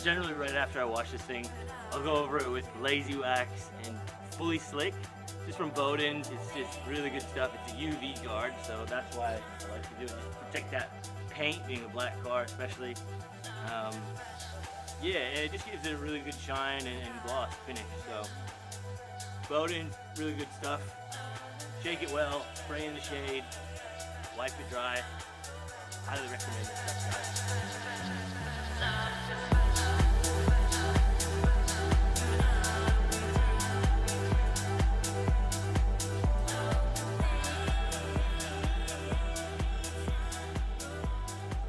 generally right after I wash this thing, I'll go over it with Lazy Wax and Fully Slick, just from Bowden's. It's just really good stuff. It's a UV guard, so that's why I like to do it, just protect that paint, being a black car especially. Yeah, it just gives it a really good shine and gloss finish. So Bowden's, really good stuff. Shake it well, spray in the shade, wipe it dry. Highly recommend this stuff, guys.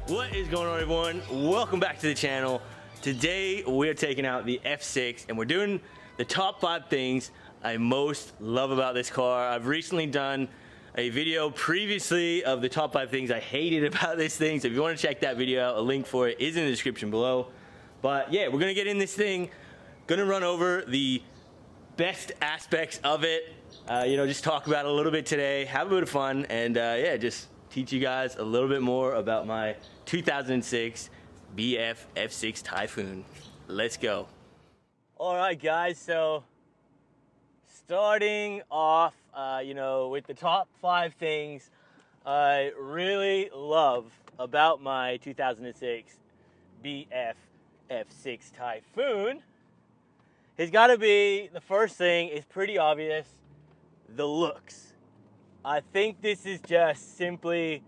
What is going on, everyone? Welcome back to the channel. Today we're taking out the F6 and we're doing the top 5 things I most love about this car. I've recently done a video previously of the top 5 things I hated about this thing, so if you want to check that video out, a link for it is in the description below. But yeah, we're gonna get in this thing, gonna run over the best aspects of it, just talk about it a little bit today, have a bit of fun, and yeah, just teach you guys a little bit more about my 2006 BF F6 Typhoon. Let's go. All right, guys, so starting off, with the top 5 things I really love about my 2006 BF F6 Typhoon has got to be, the first thing is pretty obvious, the looks. I think this is just simply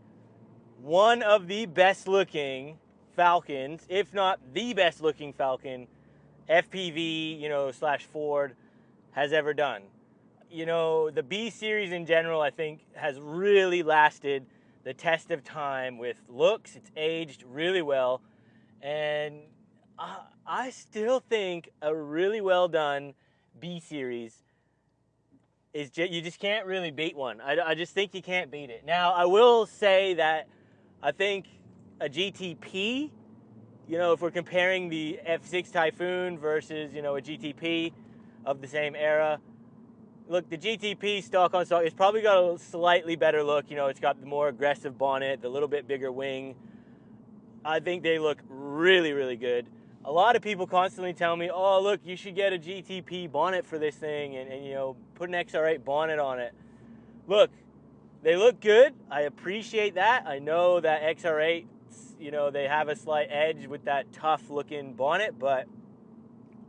one of the best looking Falcons, if not the best looking Falcon FPV, slash Ford has ever done. The B series in general, I think, has really lasted the test of time with looks. It's aged really well, and I still think a really well done B series is you just can't really beat one. I just think you can't beat it. Now, I will say that I think a GTP, if we're comparing the F6 Typhoon versus, a GTP of the same era, look, the GTP stock on stock, it's probably got a slightly better look. It's got the more aggressive bonnet, the little bit bigger wing. I think they look really, really good. A lot of people constantly tell me, oh, look, you should get a GTP bonnet for this thing and put an XR8 bonnet on it. Look, they look good. I appreciate that. I know that XR8s, they have a slight edge with that tough looking bonnet, but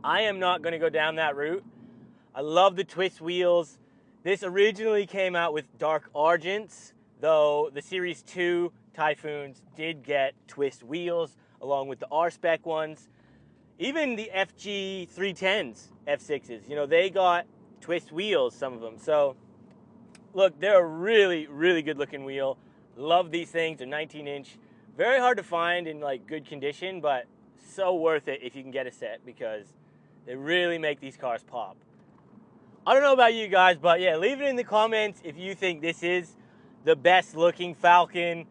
I am not going to go down that route. I love the twist wheels. This originally came out with dark argents, though the Series 2 Typhoons did get twist wheels along with the R-Spec ones. Even the FG 310s, F6s, they got twist wheels, some of them. So, look, they're a really, really good looking wheel. Love these things. They're 19-inch. Very hard to find in good condition, but so worth it if you can get a set because they really make these cars pop. I don't know about you guys, but yeah, leave it in the comments if you think this is the best looking Falcon.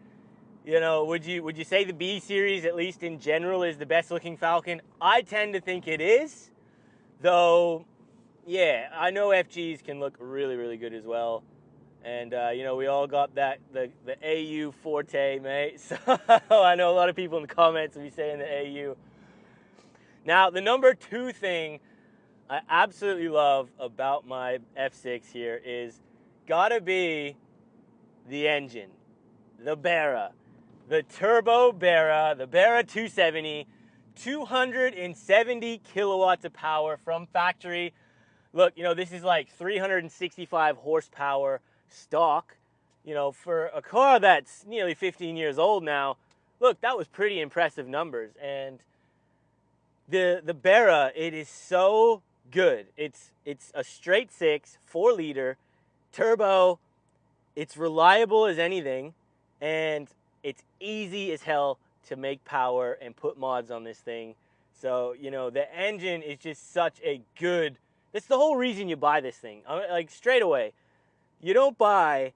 Would you say the B series, at least in general, is the best looking Falcon? I tend to think it is, though. Yeah, I know FGs can look really, really good as well, and we all got the AU forte, mate. So I know a lot of people in the comments will be saying the AU. Now, the number 2 thing I absolutely love about my F6 here is gotta be the engine, the Barra, the turbo Barra, the Barra 270, 270 kilowatts of power from factory. Look, this is like 365 horsepower stock, for a car that's nearly 15 years old now. Look, that was pretty impressive numbers. And the Barra, it is so good. It's a straight 6, 4-liter, turbo. It's reliable as anything, and it's easy as hell to make power and put mods on this thing. So, the engine is just such a good, that's the whole reason you buy this thing. Like, straight away, you don't buy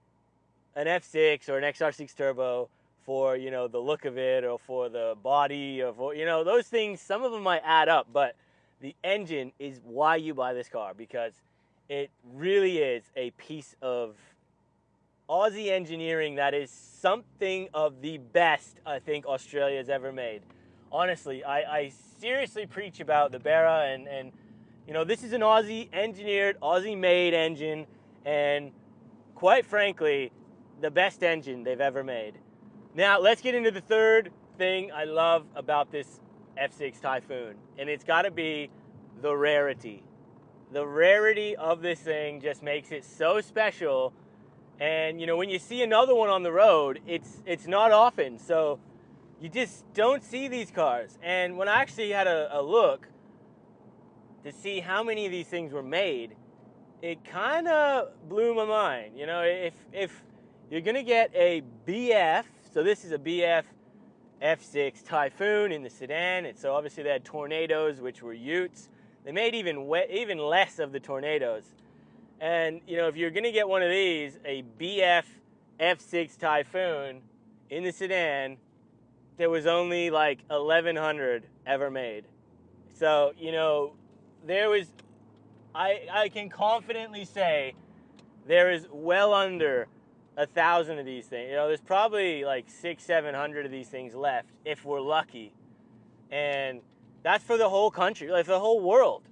an F6 or an XR6 turbo for, the look of it or for the body or for, those things, some of them might add up, but the engine is why you buy this car, because it really is a piece of Aussie engineering that is something of the best I think Australia's ever made. Honestly, I seriously preach about the Barra, and you know, this is an Aussie engineered, Aussie made engine, and quite frankly, the best engine they've ever made. Now, let's get into the third thing I love about this F6 Typhoon, and it's got to be the rarity. The rarity of this thing just makes it so special. And you know, when you see another one on the road, it's not often, so you just don't see these cars. And when I actually had a look to see how many of these things were made, it kind of blew my mind. You know, if you're gonna get a BF, so this is a BF F6 Typhoon in the sedan. So obviously they had Tornadoes, which were Utes. They made even less of the Tornadoes. And you know, if you're gonna get one of these, a BF F6 Typhoon in the sedan, there was only like 1,100 ever made. So you know, there was, I can confidently say there is well under 1,000 of these things. You know, there's probably like 600-700 of these things left if we're lucky, and that's for the whole country, like for the whole world.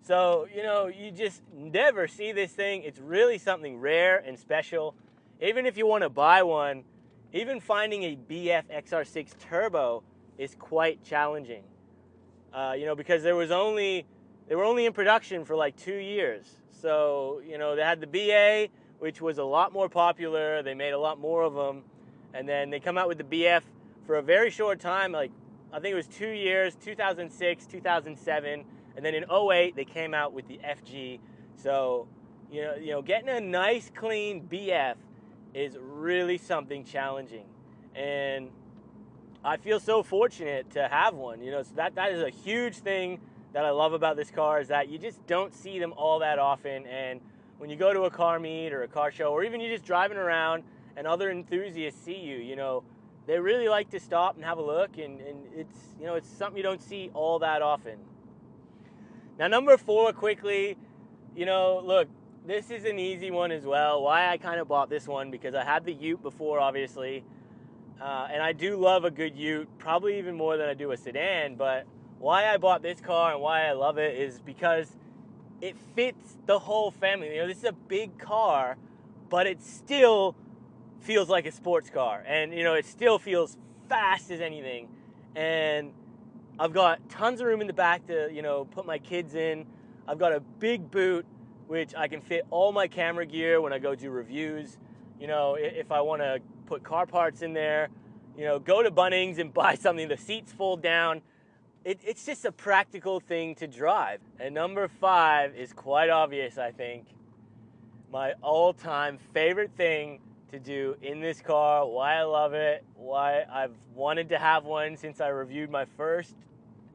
So, you know, you just never see this thing. It's really something rare and special. Even if you want to buy one, even finding a BF XR6 Turbo is quite challenging. You know, because they were only in production for like 2 years. So, you know, they had the BA, which was a lot more popular. They made a lot more of them. And then they come out with the BF for a very short time, like I think it was 2 years, 2006, 2007. And then in 08, they came out with the FG. So, you know, getting a nice, clean BF is really something challenging. And I feel so fortunate to have one. You know, so that is a huge thing that I love about this car, is that you just don't see them all that often. And when you go to a car meet or a car show, or even you're just driving around and other enthusiasts see you, you know, they really like to stop and have a look. And it's, you know, it's something you don't see all that often. Now, number 4, quickly, you know, look, this is an easy one as well. Why I kind of bought this one, because I had the Ute before, obviously, and I do love a good Ute, probably even more than I do a sedan. But why I bought this car and why I love it is because it fits the whole family. You know, this is a big car, but it still feels like a sports car, and you know, it still feels fast as anything. And I've got tons of room in the back to, you know, put my kids in. I've got a big boot, which I can fit all my camera gear when I go do reviews. You know, if I want to put car parts in there, you know, go to Bunnings and buy something, the seats fold down. It's just a practical thing to drive. And number 5 is quite obvious, I think. My all-time favorite thing to do in this car, why I love it, why I've wanted to have one since I reviewed my first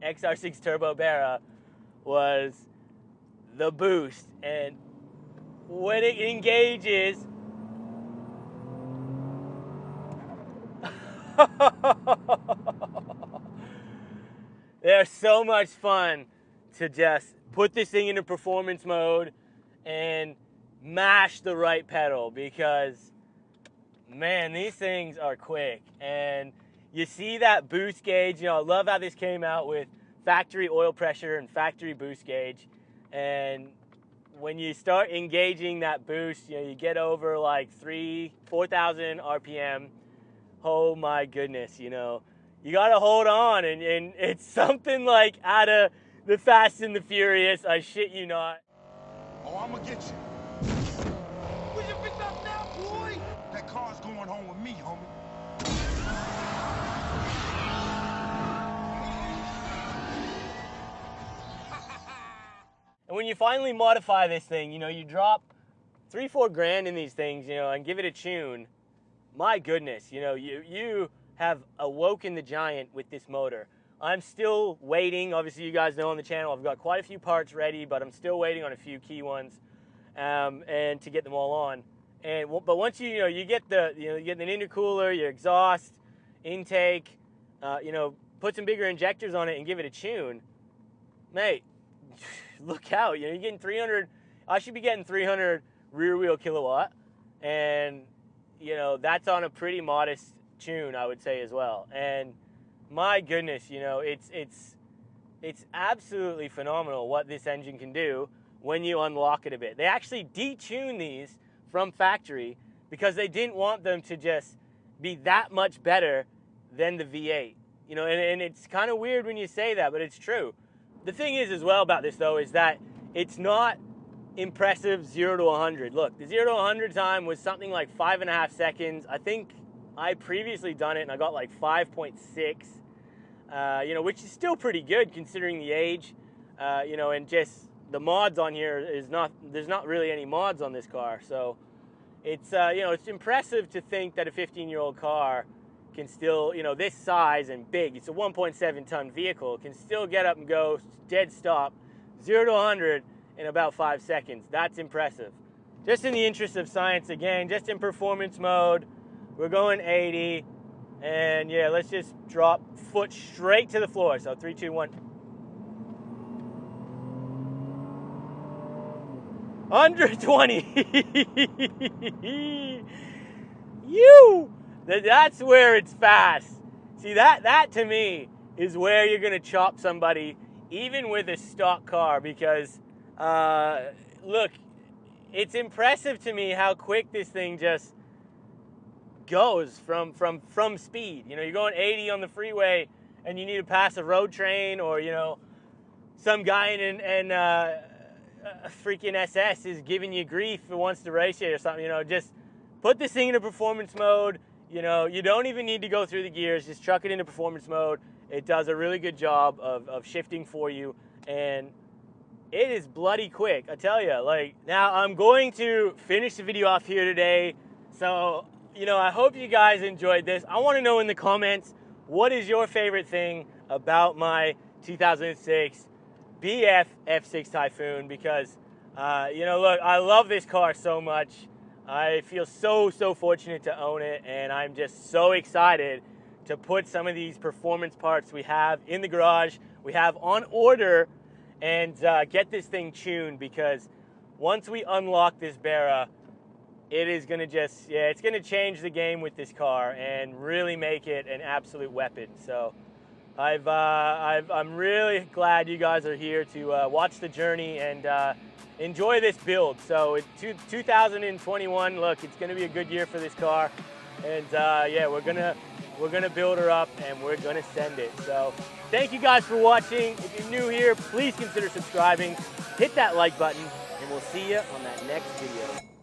XR6 Turbo Barra, was the boost. And when it engages, they're so much fun to just put this thing into performance mode and mash the right pedal, because man, these things are quick. And you see that boost gauge. You know, I love how this came out with factory oil pressure and factory boost gauge. And when you start engaging that boost, you know, you get over like 4,000 RPM. Oh my goodness, you know, you got to hold on. And it's something like out of the Fast and the Furious. I shit you not. Oh, I'm gonna get you. Will you pick up now, boy? That car's going home with me, homie. And when you finally modify this thing, you know, you drop $3-4 grand in these things, you know, and give it a tune. My goodness, you know, you have awoken the giant with this motor. I'm still waiting. Obviously, you guys know on the channel, I've got quite a few parts ready, but I'm still waiting on a few key ones, and to get them all on. But once you get the intercooler, your exhaust, intake, you know, put some bigger injectors on it and give it a tune, mate. Look out! You know, you're getting 300. I should be getting 300 rear wheel kilowatt, and you know, that's on a pretty modest tune, I would say, as well. And my goodness, you know, it's it's absolutely phenomenal what this engine can do when you unlock it a bit. They actually detune these from factory because they didn't want them to just be that much better than the V8. You know, and it's kind of weird when you say that, but it's true. The thing is as well about this though is that it's not impressive 0 to 100. Look, the 0 to 100 time was something like 5.5 seconds. I think I previously done it and I got like 5.6, you know, which is still pretty good considering the age, you know, and just the mods on here is not, there's not really any mods on this car. So it's, you know, it's impressive to think that a 15-year-old car can still, you know, this size and big, it's a 1.7 ton vehicle, can still get up and go dead stop, 0 to 100 in about 5 seconds. That's impressive. Just in the interest of science again, just in performance mode, we're going 80, and yeah, let's just drop foot straight to the floor. So 3, 2, 1. 120. That's where it's fast. See, that to me is where you're gonna chop somebody, even with a stock car, because look, it's impressive to me how quick this thing just goes from speed. You know, you're going 80 on the freeway and you need to pass a road train, or you know, some guy in a freaking SS is giving you grief and wants to race you or something. You know, just put this thing into performance mode. You know, you don't even need to go through the gears. Just chuck it into performance mode. It does a really good job of shifting for you, and it is bloody quick, I tell you. Like, now I'm going to finish the video off here today. So, you know, I hope you guys enjoyed this. I want to know in the comments, what is your favorite thing about my 2006 BF F6 Typhoon? Because, you know, look, I love this car so much. I feel so fortunate to own it, and I'm just so excited to put some of these performance parts we have in the garage, we have on order, and get this thing tuned, because once we unlock this Barra, it is going to just, yeah, it's going to change the game with this car and really make it an absolute weapon. So I'm really glad you guys are here to watch the journey and enjoy this build. So it's 2021, look, it's going to be a good year for this car, and yeah, we're gonna build her up and we're gonna send it. So thank you guys for watching. If you're new here, please consider subscribing, hit that like button, and we'll see you on that next video.